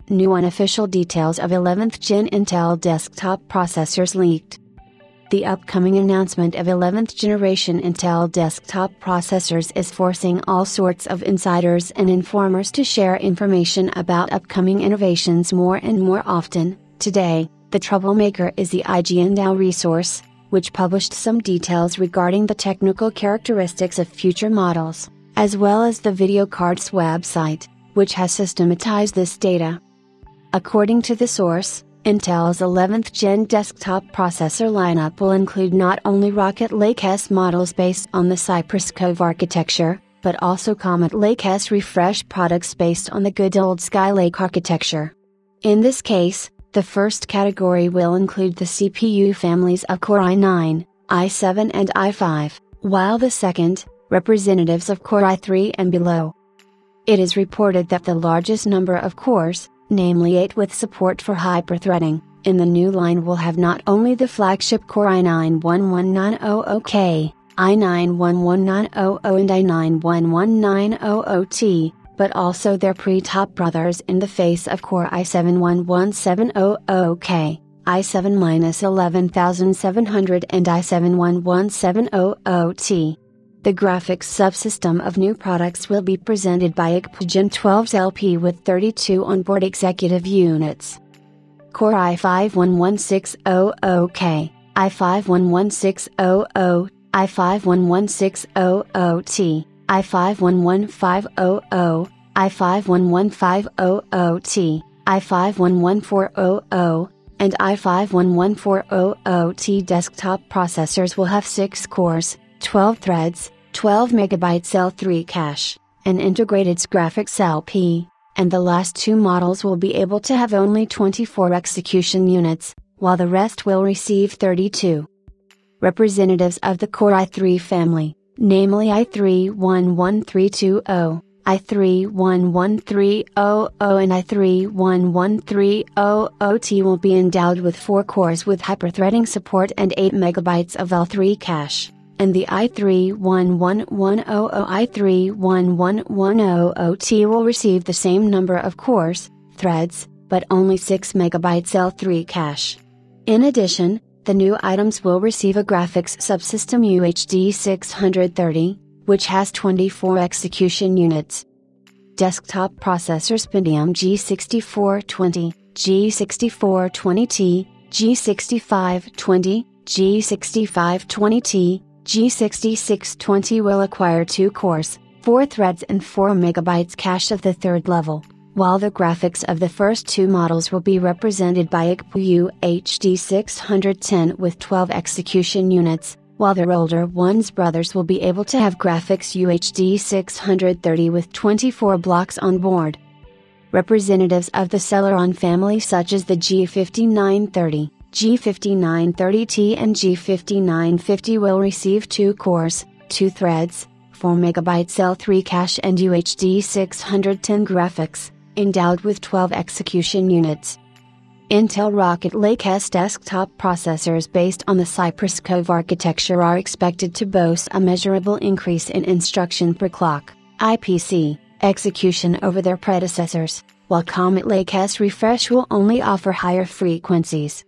New unofficial details of 11th Gen Intel desktop processors leaked. The upcoming announcement of 11th generation Intel desktop processors is forcing all sorts of insiders and informers to share information about upcoming innovations more and more often. Today, the troublemaker is the IGNDAO resource, which published some details regarding the technical characteristics of future models, as well as the Video Cards website, which has systematized this data. According to the source, Intel's 11th Gen desktop processor lineup will include not only Rocket Lake S models based on the Cypress Cove architecture, but also Comet Lake S refresh products based on the good old Skylake architecture. In this case, the first category will include the CPU families of Core i9, i7 and i5, while the second, representatives of Core i3 and below. It is reported that the largest number of cores, namely 8 with support for hyperthreading, in the new line will have not only the flagship Core i9-11900K, i9-11900 and i9-11900T, but also their pre-top brothers in the face of Core i7-11700K, i7-11700 and i7-11700T. The graphics subsystem of new products will be presented by ICP Gen 12's LP with 32 onboard executive units. Core i5-11600K, i5-11600, i5-11600T, i5-11500, i5-11500T, i5-11400, and i5-11400T desktop processors will have 6 cores, 12 threads, 12 MB L3 cache, an integrated graphics LP, and the last 2 models will be able to have only 24 execution units, while the rest will receive 32. Representatives of the Core i3 family, namely i3-11320, i3-11300 and i3-11300T will be endowed with 4 cores with hyperthreading support and 8 MB of L3 cache. And the i3-11100 i3-11100T will receive the same number of cores, threads, but only 6 MB L3 cache. In addition, the new items will receive a graphics subsystem UHD 630, which has 24 execution units. Desktop processors Pentium G6420, G6420T, G6520, G6520T, G6620 will acquire 2 cores, 4 threads and 4 MB cache of the third level, while the graphics of the first 2 models will be represented by ICP UHD 610 with 12 execution units, while their older ones brothers will be able to have graphics UHD 630 with 24 blocks on board. Representatives of the Celeron family such as the G5930, G5930T and G5950 will receive 2 cores, 2 threads, 4 MB L3 cache and UHD 610 graphics, endowed with 12 execution units. Intel Rocket Lake S desktop processors based on the Cypress Cove architecture are expected to boast a measurable increase in instruction per clock, IPC, execution over their predecessors, while Comet Lake S refresh will only offer higher frequencies.